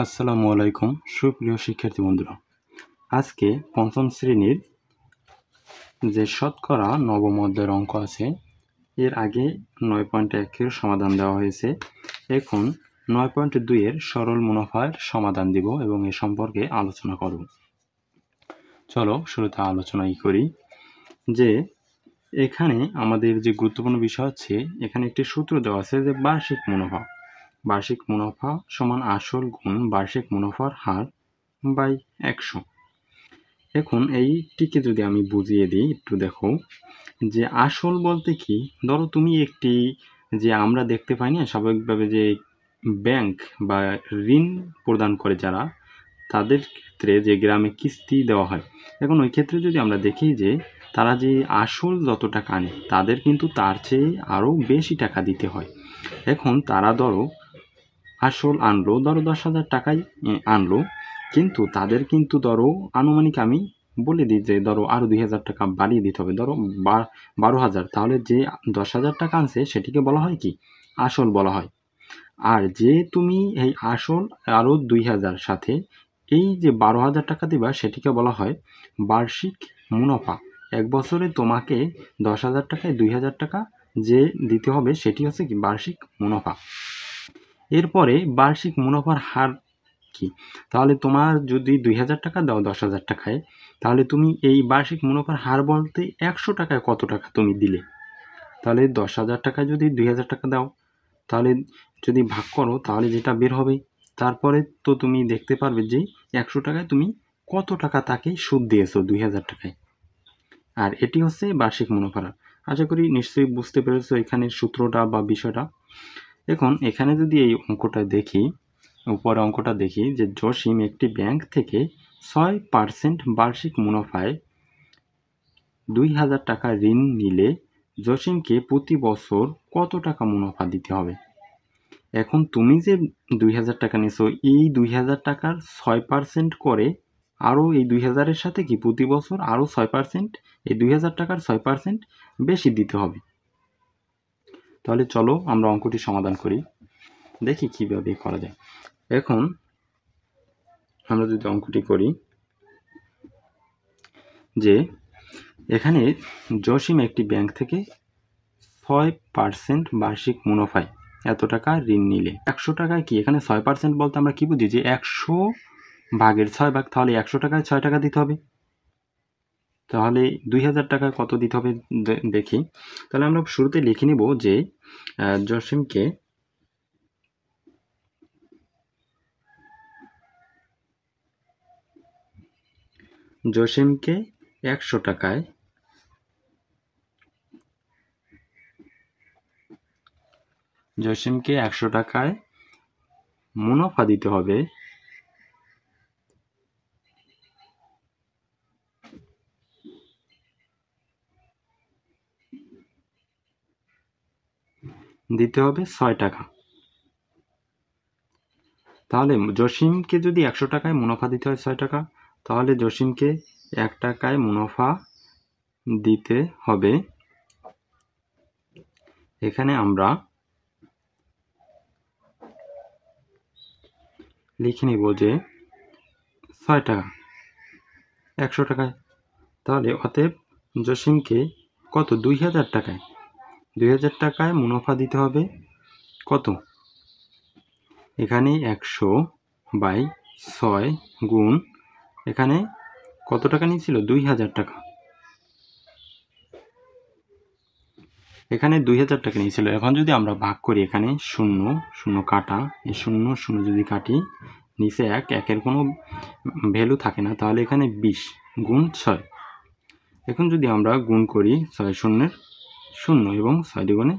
আসসালামু আলাইকুম সুপ্রিয় শিক্ষার্থী বন্ধুরা। আজকে পঞ্চম শ্রেণীর যে শতকরা নবম অধ্যায়ের অঙ্ক আছে, এর আগে 9.1-এর সমাধান দেওয়া হয়েছে। এখন 9.2-এর সরল মুনাফার সমাধান দিব এবং এ সম্পর্কে আলোচনা করব। চলো শুরুতে আলোচনাই করি যে এখানে আমাদের যে গুরুত্বপূর্ণ বিষয় হচ্ছে, এখানে একটি সূত্র দেওয়া আছে যে বার্ষিক মুনাফা সমান আসল গুণ বার্ষিক মুনাফার হার বাই 100। এখন এইটিকে যদি আমি বুঝিয়ে দিই, একটু দেখো যে আসল বলতে কি, ধরো তুমি একটি যে আমরা দেখতে পাই না স্বাভাবিকভাবে যে ব্যাংক বা ঋণ প্রদান করে যারা, তাদের ক্ষেত্রে যে গ্রামে কিস্তি দেওয়া হয়, এখন ওই ক্ষেত্রে যদি আমরা দেখি যে তারা যে আসল যত টাকা আনে তাদের কিন্তু তার চেয়ে আরও বেশি টাকা দিতে হয়। এখন তারা ধরো আসল আনলো, ধরো 10,000 টাকাই আনলো, কিন্তু তাদের কিন্তু ধরো আনুমানিক আমি বলে দিই যে ধরো আরও 2,000 টাকা বাড়িয়ে দিতে হবে, ধরো 12,000। তাহলে যে 10,000 টাকা আনছে সেটিকে বলা হয় কি আসল বলা হয়। আর যে তুমি এই আসল আরও 2,000 সাথে এই যে 12,000 টাকা দিবা সেটিকে বলা হয় বার্ষিক মুনাফা। এক বছরে তোমাকে 10,000 টাকায় 2,000 টাকা যে দিতে হবে সেটি হচ্ছে কি বার্ষিক মুনাফা। এরপরে বার্ষিক মুনাফার হার কি, তাহলে তোমার যদি 2,000 টাকা দাও 10,000 টাকায়, তাহলে তুমি এই বার্ষিক মুনাফার হার বলতে 100 টাকায় কত টাকা তুমি দিলে, তাহলে 10,000 টাকায় যদি 2,000 টাকা দাও, তাহলে যদি ভাগ করো তাহলে যেটা বের হবে, তারপরে তো তুমি দেখতে পারবে যে 100 টাকায় তুমি কত টাকা তাকে সুদ দিয়েছো 2,000 টাকায়। আর এটি হচ্ছে বার্ষিক মুনাফার হার। আশা করি নিশ্চয়ই বুঝতে পেরেছো এখানে সূত্রটা বা বিষয়টা। এখন এখানে যদি এই অঙ্কটা দেখি, উপরে অঙ্কটা দেখি যে জসিম একটি ব্যাংক থেকে 6% বার্ষিক মুনাফায় 2,000 টাকা ঋণ নিলে জসিমকে প্রতি বছর কত টাকা মুনাফা দিতে হবে। এখন তুমি যে 2,000 টাকা নিছো, এই 2,000 টাকার 6% করে আরও এই 2,000-এর সাথে কি প্রতি বছর আরও 6%, এই 2,000 টাকার 6% বেশি দিতে হবে। তাহলে চলো আমরা অঙ্কটি সমাধান করি, দেখি কিভাবে করা যায়। এখন আমরা যদি অঙ্কটি করি যে এখানে জসিম একটি ব্যাংক থেকে 6% বার্ষিক মুনাফায় এত টাকা ঋণ নিলে 100 টাকায় কি, এখানে 6% বলতে আমরা কি বুঝি যে 100 ভাগের 6 ভাগ, তাহলে 100 টাকায় 6 টাকা দিতে হবে। তাহলে 2,000 টাকায় কত দিতে হবে দেখি। তাহলে আমরা শুরুতে লিখে নিব যে জসিমকে জসিমকে 100 টাকায় মুনাফা দিতে হবে দিতে হবে 6 টাকা। তাহলে জসিমকে যদি 100 টাকায় মুনাফা দিতে হয় 6 টাকা, তাহলে জসিমকে 1 টাকায় মুনাফা দিতে হবে, এখানে আমরা লিখে নিব যে 6 টাকা 100 টাকায়। তাহলে অতএব জসিমকে কত 2,000 টাকায় 2,000 টাকায় মুনাফা দিতে হবে কত, এখানে 100/6 গুণ এখানে কত টাকা নিয়েছিল 2,000 টাকা, এখানে 2,000 টাকা নিয়েছিল। এখন যদি আমরা ভাগ করি, এখানে 0 0 কাটা, এই 0 0 যদি কাটি, নিচে 1 1-এর কোনো ভ্যালু থাকে না, তাহলে এখানে 20 গুণ 6। এখন যদি আমরা গুণ করি 6 0 0 এবং 6 দ্বিগুণে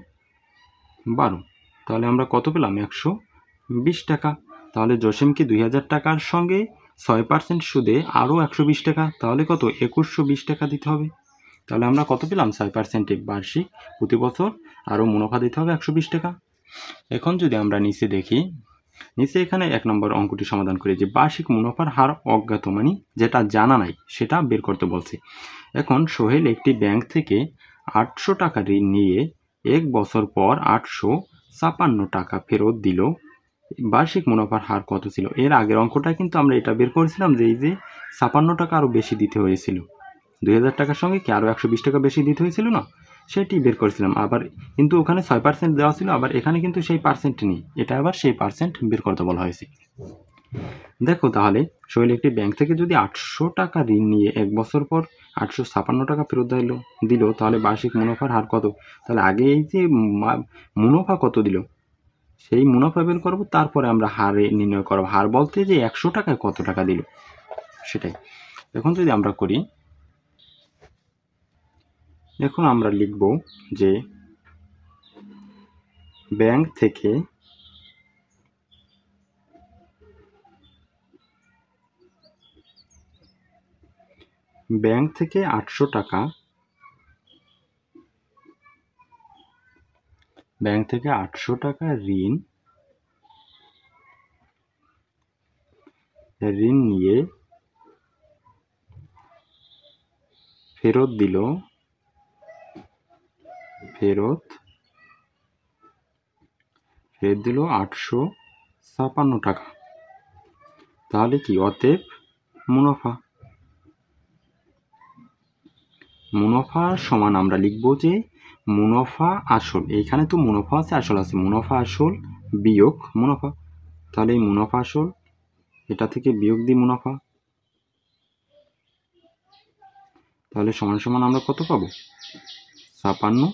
12, তাহলে আমরা কত পেলাম 120 টাকা। তাহলে জসিমকে 2,000 টাকার সঙ্গে 6% সুদে আরও 120 টাকা, তাহলে কত 2,120 টাকা দিতে হবে। তাহলে আমরা কত পেলাম 6% বার্ষিক প্রতি বছর আরও মুনাফা দিতে হবে 120 টাকা। এখন যদি আমরা নিচে দেখি, নিচে এখানে 1 নম্বর অঙ্কটি সমাধান করি যে বার্ষিক মুনাফার হার অজ্ঞাত, মানে যেটা জানা নাই সেটা বের করতে বলছে। এখন সোহেল একটি ব্যাংক থেকে 800 টাকা ঋণ নিয়ে 1 বছর পর 856 টাকা ফেরত দিল। বার্ষিক মুনাফার হার কত ছিল। এর আগের অঙ্কটা কিন্তু আমরা এটা বের করেছিলাম যে এই যে ৫৬ টাকা আরও বেশি দিতে হয়েছিল, ২০০০ টাকার সঙ্গে কি আরও ১২০ টাকা বেশি দিতে হয়েছিল না, সেটি বের করেছিলাম। আবার কিন্তু ওখানে ৬% দেওয়া ছিল, আবার এখানে কিন্তু সেই পার্সেন্ট নেই, এটা আবার সেই পার্সেন্ট বের করতে বলা হয়েছে। দেখো তাহলে সোহেল একটি ব্যাংক থেকে যদি ৮০০ টাকা ঋণ নিয়ে ১ বছর পর ৮৫৬ টাকা ফেরত দিল, তাহলে বার্ষিক মুনাফার হার কত। তাহলে আগে এই যে মুনাফা কত দিল সেই মুনাফা বের করবো, তারপরে আমরা হারে নির্ণয় করবো। হার বলতে যে ১০০ টাকায় কত টাকা দিল সেটাই। এখন যদি আমরা করি, এখন আমরা লিখব যে ব্যাংক থেকে ব্যাংক থেকে ৮০০ টাকা, ব্যাংক থেকে ৮০০ টাকা ঋণ নিয়ে ফেরত দিল ৮৫৬ টাকা। তাহলে কি, অতএব মুনাফা সমান আমরা লিখব যে মুনাফা আসল, এইখানে তো মুনাফা আছে আসল আছে, মুনাফা আসল বিয়োগ মুনাফা। তাহলে এই মুনাফা আসল, এটা থেকে বিয়োগ দিই মুনাফা, তাহলে সমান সমান আমরা কত পাবো, ৫৬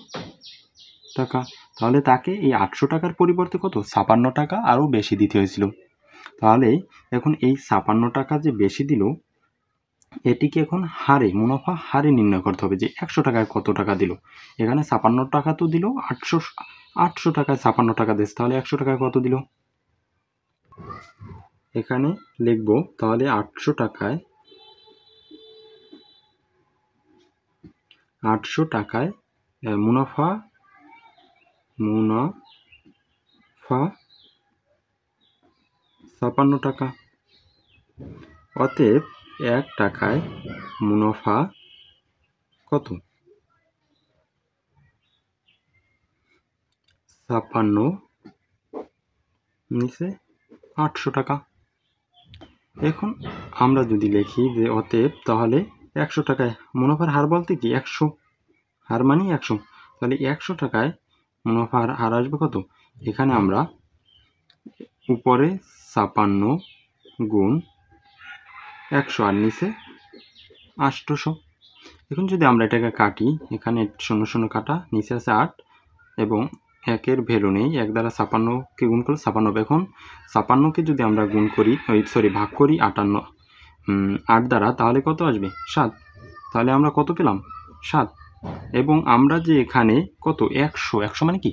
টাকা। তাহলে তাকে এই ৮০০ টাকার পরিবর্তে কত, ৫৬ টাকা আরও বেশি দিতে হয়েছিল। তাহলে এখন এই ৫৬ টাকা যে বেশি দিল, এটিকে এখন হারে, মুনাফা হারে নির্ণয় করতে হবে যে ১০০ টাকায় কত টাকা দিল। এখানে ৫৬ টাকা তো দিল, ৮০০ টাকায় ৫৬ টাকা দিয়েছে, তাহলে ১০০ টাকায় কত দিল এখানে লিখব। তাহলে ৮০০ টাকায় মুনাফা ৫৬ টাকা। অতএব ১ টাকায় মুনাফা কত, ৫৬ নিচে ৮০০ টাকা। এখন আমরা যদি লিখি যে অতএব, তাহলে ১০০ টাকায় মুনাফার হার বলতে কি ১০০, হার মানে ১০০, তাহলে ১০০ টাকায় মুনাফার হার আসবে কত, এখানে আমরা উপরে ৫৬ গুণ ১০০ আর নিচে ৮০০। এখন যদি আমরা এটাকে কাটি, এখানে ০ ০ কাটা, নিচে আছে ৮ এবং ১-এর ভ্যালু নেই, ১ দ্বারা ৫৬কে গুণ করলে ৫৬ হবে। এখন ৫৬কে যদি আমরা গুণ করি, ভাগ করি ৮ দ্বারা, তাহলে কত আসবে, ৭। তাহলে আমরা কত পেলাম, ৭। এবং আমরা যে এখানে কত ১০০ মানে কি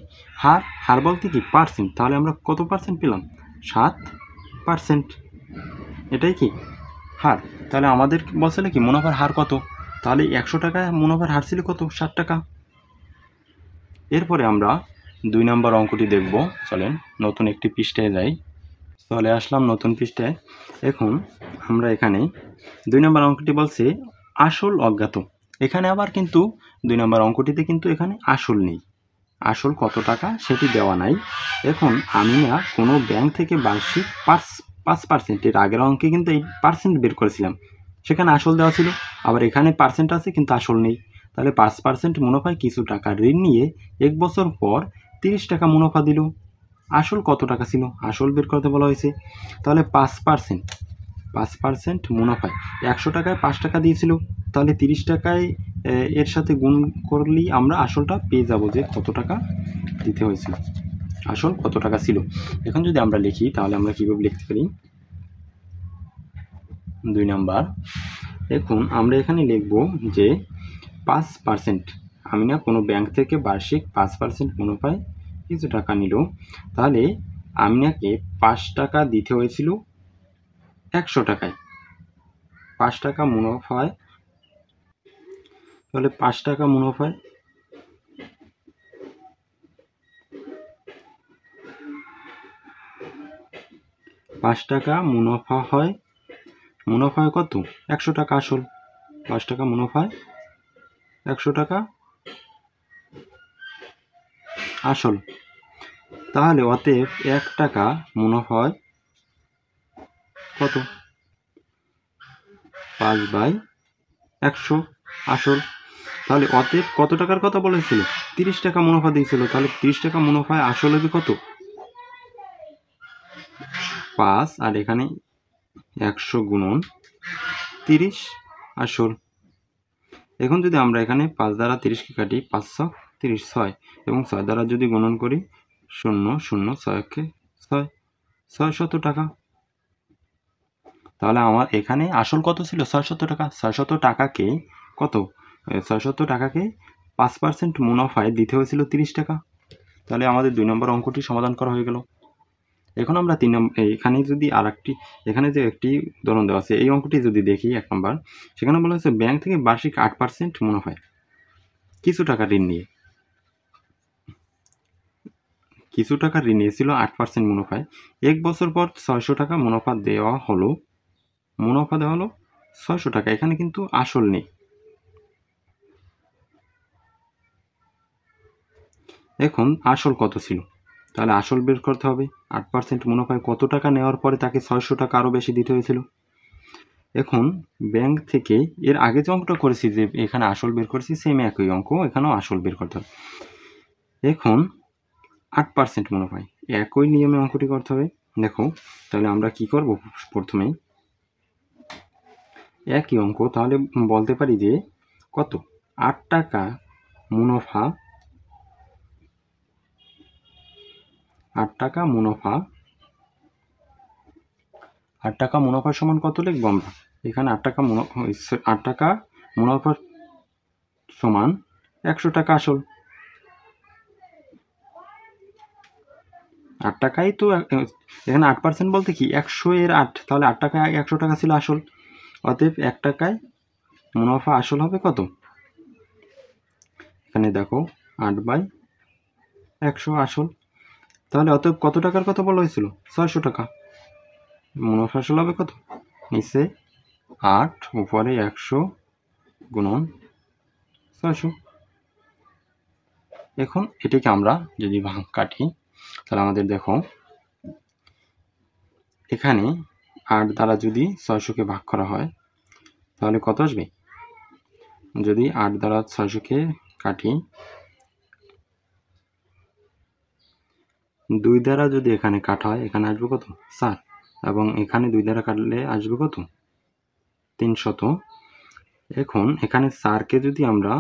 হার বলতে কি পার্সেন্ট, তাহলে আমরা কত পার্সেন্ট পেলাম, ৭%। এটাই কি হার। তাহলে আমাদের বলছিল কি মুনাফার হার কত, তাহলে ১০০ টাকায় মুনাফার হার ছিল কত, ৬০ টাকা। এরপরে আমরা ২ নম্বর অঙ্কটি দেখব। চলেন নতুন একটি পৃষ্ঠায় যাই। চলে আসলাম নতুন পৃষ্ঠায়। এখন আমরা এখানে ২ নম্বর অঙ্কটি বলছে আসল অজ্ঞাত। এখানে আবার কিন্তু ২ নম্বর অঙ্কটিতে কিন্তু এখানে আসল নেই, আসল কত টাকা সেটি দেওয়া নাই। এখন আমি না কোনো ব্যাংক থেকে বার্ষিক ৫%, এর আগের অঙ্কে কিন্তু এই পার্সেন্ট বের করেছিলাম, সেখানে আসল দেওয়া ছিল, আবার এখানে পার্সেন্ট আছে কিন্তু আসল নেই। তাহলে ৫% মুনাফায় কিছু টাকা ঋণ নিয়ে ১ বছর পর ৩০ টাকা মুনাফা দিল। আসল কত টাকা ছিল, আসল বের করতে বলা হয়েছে। তাহলে ৫% মুনাফায় ১০০ টাকায় ৫ টাকা দিয়েছিল, তাহলে ৩০ টাকায় এর সাথে গুণ করলেই আমরা আসলটা পেয়ে যাব যে কত টাকা দিতে হয়েছিল, আসল কত টাকা ছিল। এখন যদি আমরা লিখি, তাহলে আমরা কীভাবে লিখতে পারি, ২ নাম্বার। এখন আমরা এখানে লিখব যে ৫%, আমি না কোনো ব্যাংক থেকে বার্ষিক ৫% মুনাফায় কিছু টাকা নিল, তাহলে আমিনাকে ৫ টাকা দিতে হয়েছিল ১০০ টাকায়, ৫ টাকা মুনাফায়, তাহলে ৫ টাকা মুনাফায় ৫ টাকা মুনাফা হয়, মুনাফা হয় কত, ১০০ টাকা আসল। ৫ টাকা মুনাফায় ১০০ টাকা আসল। তাহলে অতএব 1 টাকা মুনাফা হয় কত? 5/100 আসল। তাহলে অতএব কত টাকার কথা বলেছিল? 30 টাকা মুনাফা দিয়েছিল। তাহলে 30 টাকা মুনাফায় আসল হবে কত? 5, আর এখানে 100 গুণন 30 আসল। এখন যদি আমরা এখানে 5 দ্বারা 30কে কাটি, 530 6, এবং 6 দ্বারা যদি গুণন করি 0 0 6কে 6 600 টাকা। তাহলে আমার এখানে আসল কত ছিল? 600 টাকা। 600 টাকাকে কত? 600 টাকাকে 5% মুনাফায় দিতে হয়েছিল 30 টাকা। তাহলে আমাদের 2 নম্বর অঙ্কটি সমাধান করা হয়ে গেল। এখন আমরা 3 নম্বর, এখানে যদি আরেকটি, এখানে যে একটি উদাহরণ দেওয়া আছে, এই অঙ্কটি যদি দেখি 1 নম্বর, সেখানে বলা হয়েছে ব্যাংক থেকে বার্ষিক 8% মুনাফায় কিছু টাকা ঋণ নিয়েছিল 8% মুনাফায়। 1 বছর পর 600 টাকা মুনাফা দেওয়া হলো 600 টাকা। এখানে কিন্তু আসল নেই। এখন আসল কত ছিল? তাহলে আসল বের করতে হবে। 8% মুনাফায় কত টাকা নেওয়ার পরে তাকে 600 টাকা আরও বেশি দিতে হয়েছিল। এখন ব্যাংক থেকে এর আগে যে অঙ্কটা করেছি, যে এখানে আসল বের করেছি, সেম একই অঙ্ক, এখানেও আসল বের করতে হবে। এখন 8% মুনাফায় একই নিয়মে অঙ্কটি করতে হবে। দেখো, তাহলে আমরা কি করব? প্রথমে একই অঙ্ক, তাহলে বলতে পারি যে কত? 8 টাকা মুনাফা, 8 টাকা মুনাফা, 8 টাকা মুনাফা সমান কত লিখব আমরা? এখানে 8 টাকা মুনাফা সমান 100 টাকা আসল। 8 টাকাই তো, এখানে 8% বলতে কি 100 এর 8, তাহলে 8 টাকা 100 টাকা ছিল আসল। অতএব 1 টাকায় মুনাফা আসল হবে কত? এখানে দেখো 8/100 আসল। তাহলে অতএব কত টাকার কথা বলা হয়েছিল? 600 টাকা। মুনাফা আসল হবে কত? নিচে 8 উপরে 100 গুণন 600। এখন এটিকে আমরা যদি ভাগ কাটি, তাহলে আমাদের দেখো এখানে 8 দ্বারা যদি 600কে ভাগ করা হয় তাহলে কত আসবে? যদি 8 দ্বারা 600কে কাটি, 2 দ্বারা যদি এখানে কাটা হয়, এখানে আসবে কত? 4, এবং এখানে 2 দ্বারা কাটলে আসবে কত? 300। এখন এখানে 4কে যদি আমরা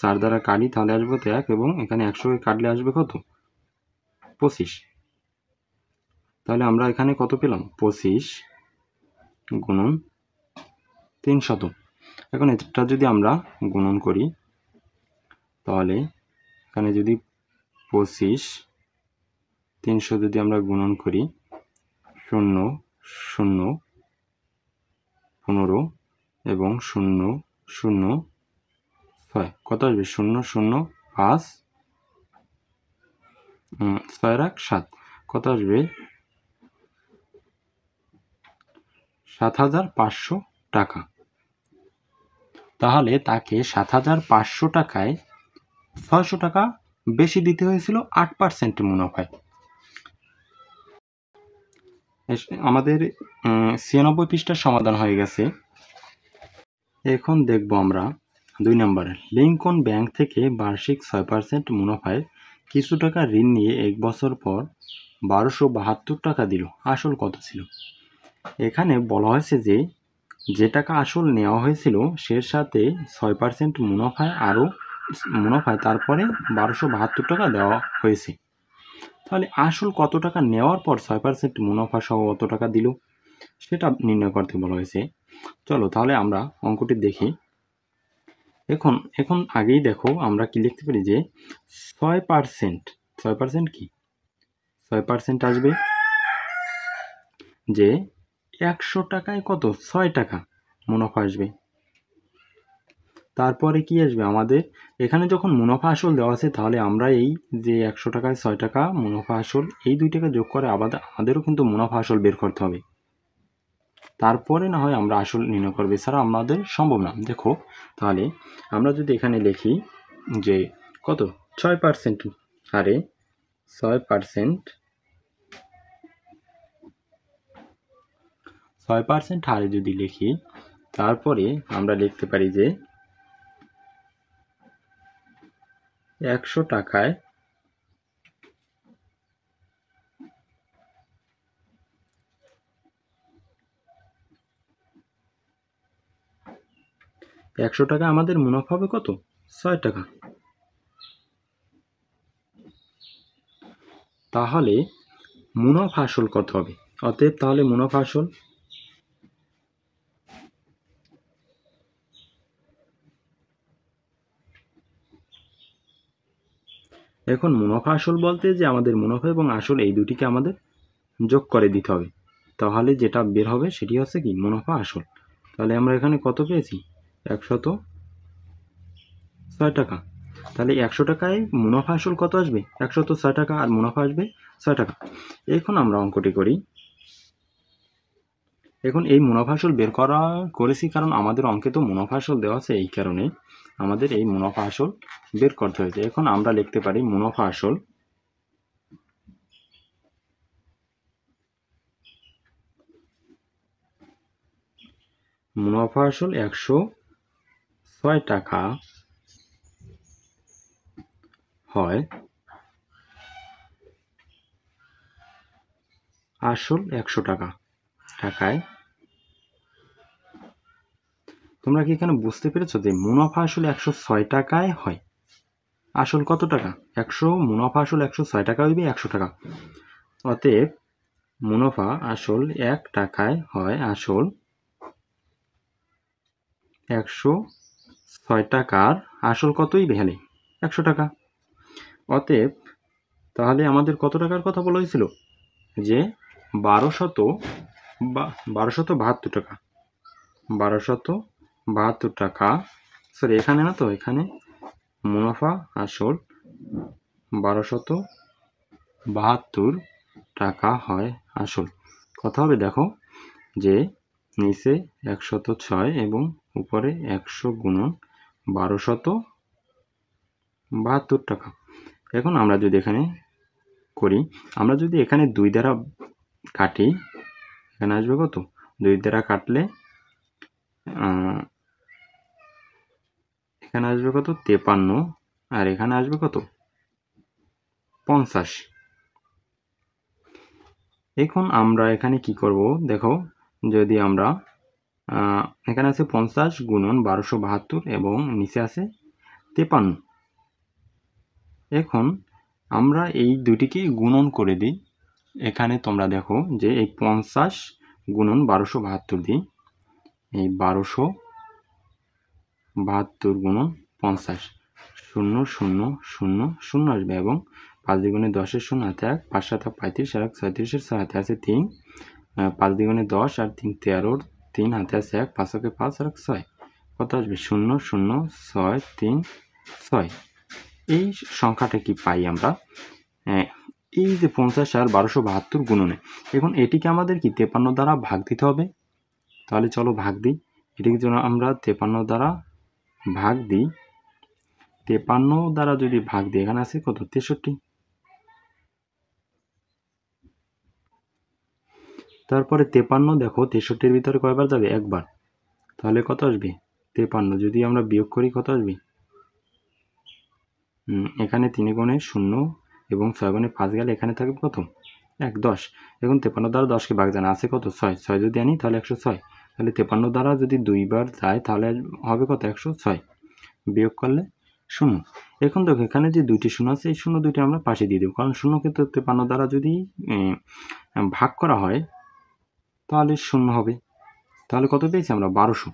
4 দ্বারা কাটি তাহলে আসবে কত? 1, এবং এখানে 100কে কাটলে আসবে কত? 25। তাহলে আমরা এখানে কত পেলাম? 25 গুণন 300। এখন এটা যদি আমরা গুণন করি, তাহলে এখানে যদি 25 300 যদি আমরা গুণন করি, 0 0 15 এবং 0 0 6, কত আসবে? 0 0 5 6 1 7, কত আসবে? 7,500 টাকা। তাহলে তাকে 7,500 টাকায় 600 টাকা বেশি দিতে হয়েছিল 8% মুনাফায়। আমাদের 96 পৃষ্ঠার সমাধান হয়ে গেছে। এখন দেখব আমরা 2 নম্বরে, লিংকন ব্যাংক থেকে বার্ষিক 6% মুনাফায় কিছু টাকা ঋণ নিয়ে 1 বছর পর 1272 টাকা দিল, আসল কত ছিল? এখানে বলা হয়েছে যে টাকা আসল নেওয়া হয়েছিল সে সাথে 6% মুনাফায় তারপরে 1272 টাকা দেওয়া হয়েছে। তাহলে আসল কত টাকা নেওয়ার পর 6% মুনাফা সহ কত টাকা দিল সেটা নির্ণয় করতে বলা হয়েছে। চলো তাহলে আমরা অঙ্কটি দেখি। এখন আগেই দেখো আমরা কি লিখতে পারি, যে 6% কি? 6% আসবে যে 100 টাকায় কত? 6 টাকা মুনাফা আসবে। তারপরে কি আসবে আমাদের? এখানে যখন মুনাফা আসল দেওয়া আছে, তাহলে আমরা এই যে 100 টাকায় 6 টাকা মুনাফা আসল, এই 2 টাকা যোগ করে আমাদেরও কিন্তু মুনাফা আসল বের করতে হবে। তারপরে না হয় আমরা আসল নির্ণয় করবো, এছাড়া আমাদের সম্ভব না। দেখো তাহলে আমরা যদি এখানে লিখি যে কত? 6% হারে 6% হারে যদি লিখি, তারপরে আমরা লিখতে পারি যে 100 টাকায় 100 টাকা আমাদের মুনাফা হবে কত? 6 টাকা। তাহলে মুনাফা আসল কত হবে? অতএব তাহলে মুনাফা আসল এখন মুনাফা আসল বলতে যে আমাদের মুনাফা এবং আসল এই দুটিকে আমাদের যোগ করে দিতে হবে, তাহলে যেটা বের হবে সেটি হচ্ছে কি মুনাফা আসল। তাহলে আমরা এখানে কত পেয়েছি? 106 টাকা। তাহলে 100 টাকায় মুনাফা আসল কত আসবে? 106 টাকা, আর মুনাফা আসবে 6 টাকা। এখন আমরা অঙ্কটি করি। এখন এই মুনাফা আসল বের করেছি কারণ আমাদের অঙ্কে তো মুনাফা আসল দেওয়া আছে, এই কারণে আমাদের এই মুনাফা আসল বের করতে হয়েছে। এখন আমরা লিখতে পারি মুনাফা আসল মুনাফা আসল 106 টাকা হয়, আসল 100 টাকায়। তোমরা কি এখানে বুঝতে পেরেছো যে মুনাফা আসল 106 টাকায় হয়, আসল কত টাকা? 100, মুনাফা আসল 106 টাকা হইবে 100 টাকা। অতএব মুনাফা আসল 1 টাকায় হয়, আসল 106 টাকার আসল কতই বেহালে 100 টাকা। অতএব তাহলে আমাদের কত টাকার কথা বলা হয়েছিল? যে 1272 টাকা। 1272 টাকা, সরি এখানে না তো, এখানে মুনাফা আসল 1272 টাকা হয় আসল। কথা হবে দেখো যে নিচে 106 এবং উপরে 100 গুণন 1272 টাকা। এখন আমরা যদি এখানে করি, আমরা যদি এখানে 2 দ্বারা কাটি, এখানে আসবে কত? 2 দ্বারা কাটলে এখানে আসবে কত? 53, আর এখানে আসবে কত? 50। এখন আমরা এখানে কি করব দেখো, যদি আমরা এখানে আছে 50 গুণন 1272 এবং নিচে আছে 53। এখন আমরা এই দুটিকে গুণন করে দিই। এখানে তোমরা দেখো যে এই 50 গুণন 1272 দিই, এই 1272 গুণন 50, 0 0 0 0 আসবে এবং 5 দ্বিগুণে 10-এর 0 হাতে 1, 5 7 35, আর 36-এর 6 হাতে আছে 3, 5 দ্বিগুণে 10 আর 3 13, 3 হাতে আছে 1, 5 একে 5 আর 6, কত আসবে? 0 0 6 3 6। এই সংখ্যাটা কি পাই আমরা? এই যে 50 আর 1272 গুণনে, এখন এটিকে আমাদের কি 53 দ্বারা ভাগ দিতে হবে। তাহলে চলো ভাগ দিই। এটিকে যেন আমরা 53 দ্বারা ভাগ দিই। 53 দ্বারা যদি ভাগ দিই, এখানে আছে কত? 63। তারপরে 53 দেখো 63-এর ভিতরে কয়বার যাবে? একবার। তাহলে কত আসবে? 53। যদি আমরা বিয়োগ করি কত আসবে? এখানে 3 গুণে 0 এবং 6 গুণে 5 গেলে এখানে থাকবে কত? 1 10। এখন 53 দ্বারা 10কে ভাগ জানা আছে কত? 6। 6 যদি আনি তাহলে 106। তাহলে 53 দ্বারা যদি 2 বার যায় তাহলে হবে কত? 106। বিয়োগ করলে 0। এখন দেখো এখানে যে 2টি 0 আছে, এই 0 দুটি আমরা পাশে দিয়ে দেবো, কারণ 0কে তো 53 দ্বারা যদি ভাগ করা হয় তাহলে 0 হবে। তাহলে কত পেয়েছি আমরা? 1200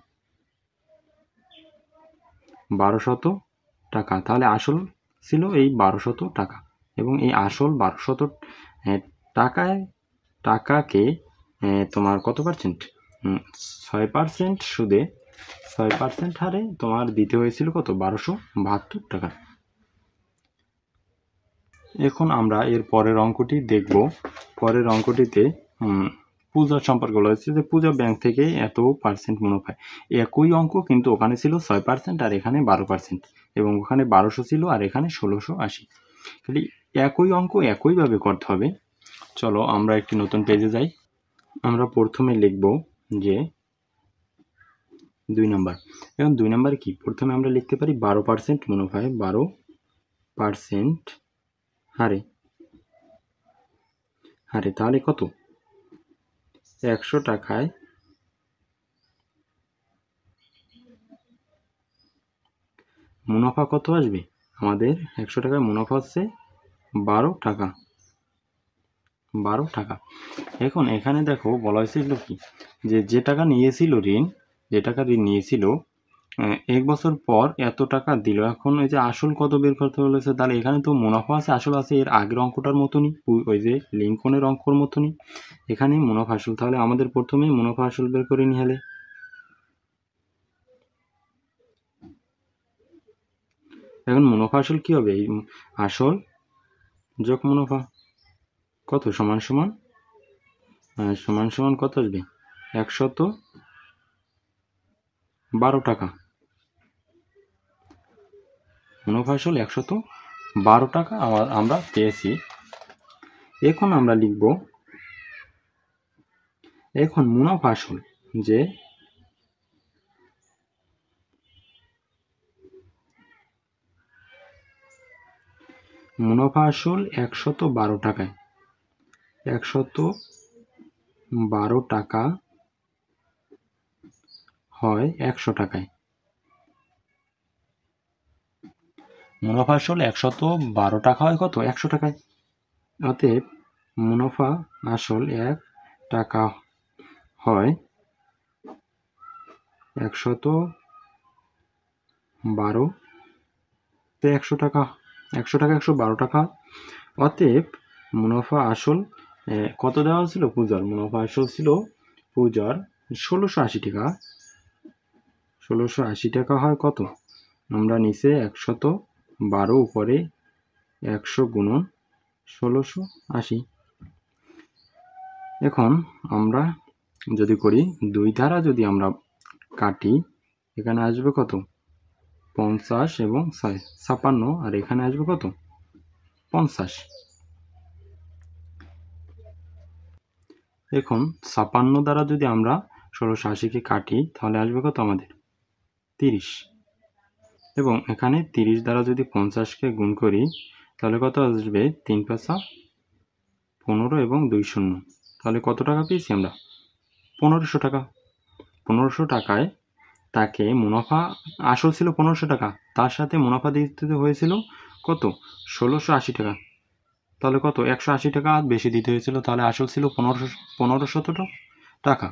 টাকা। তাহলে আসল ছিল এই 1200 টাকা, এবং এই আসল 1200 টাকাকে তোমার কত পার্সেন্ট? 6% সুদে 6% হারে তোমার দিতে হয়েছিল কত? 1272 টাকা। এখন আমরা এর পরের অঙ্কটি দেখব। পরের অঙ্কটিতে পূজা সম্পর্কে বলা হয়েছে যে পূজা ব্যাংক থেকে এত পার্সেন্ট মুনাফা পায়। একই অঙ্ক, কিন্তু ওখানে ছিল 6% আর এখানে 12%, এবং ওখানে 1200 ছিল আর এখানে 1680। খালি একই অঙ্ক একইভাবে করতে হবে। চলো আমরা একটি নতুন পেজে যাই। আমরা প্রথমে লিখব যে 2 নাম্বার। এখন 2 নাম্বারে কি, প্রথমে আমরা লিখতে পারি 12% মুনাফায় 12% হারে তাহলে কত, 100 টাকায় মুনাফা কত আসবে আমাদের? 100 টাকায় মুনাফা হচ্ছে 12 টাকা। এখন এখানে দেখো বলা হয়েছিল কি, যে টাকা নিয়েছিল ঋণ, যে টাকা ঋণ নিয়েছিল 1 বছর পর এত টাকা দিল। এখন ওই যে আসল কত বের করতে বলেছে, তাহলে এখানে তো মুনাফা আছে আসল আছে, এর আগের অঙ্কটার মতনই, ওই যে লিঙ্কনের অঙ্কর মতনই এখানে মুনাফা আসল। তাহলে আমাদের প্রথমেই মুনাফা আসল বের করে নিয়ে হলে, এখন মুনাফা আসল কি হবে, এই আসল যোগ মুনাফা কত সমান সমান কত আসবে, 112 টাকা। মুনাফা আসল 112 টাকা আমরা পেয়েছি। এখন আমরা লিখব, এখন মুনাফা আসল যে মুনাফা আসল 112 টাকায়, 112 টাকা হয় 100 টাকায়। মুনাফা আসল 112 টাকা হয় কত, 100 টাকায়। অতএব মুনাফা আসল 1 টাকা হয় 112 তে 100 টাকা, 112 টাকা। অতএব মুনাফা আসল কত দেওয়া ছিল পূজার, মুনাফা আসল ছিল পূজার 1680 টাকা। 1680 টাকা হয় কত, আমরা নিচে 112 উপরে 100 গুণন 1680। এখন আমরা যদি করি 2 দ্বারা যদি আমরা কাটি, এখানে আসবে কত 50 এবং 56, আর এখানে আসবে কত 50। এখন 56 দ্বারা যদি আমরা 1680-কে কাটি তাহলে আসবে কত আমাদের 30, এবং এখানে 30 দ্বারা যদি 50-কে গুণ করি তাহলে কত আসবে 3 5 15 এবং 2 শূন্য, তাহলে কত টাকা পেয়েছি আমরা 1500 টাকা। 1500 টাকায় তাকে মুনাফা আসল ছিল 1500 টাকা, তার সাথে মুনাফা দিতে হয়েছিল কত 1680 টাকা। তাহলে কত 180 টাকা বেশি দিতে হয়েছিল, তাহলে আসল ছিল 1500 টাকা।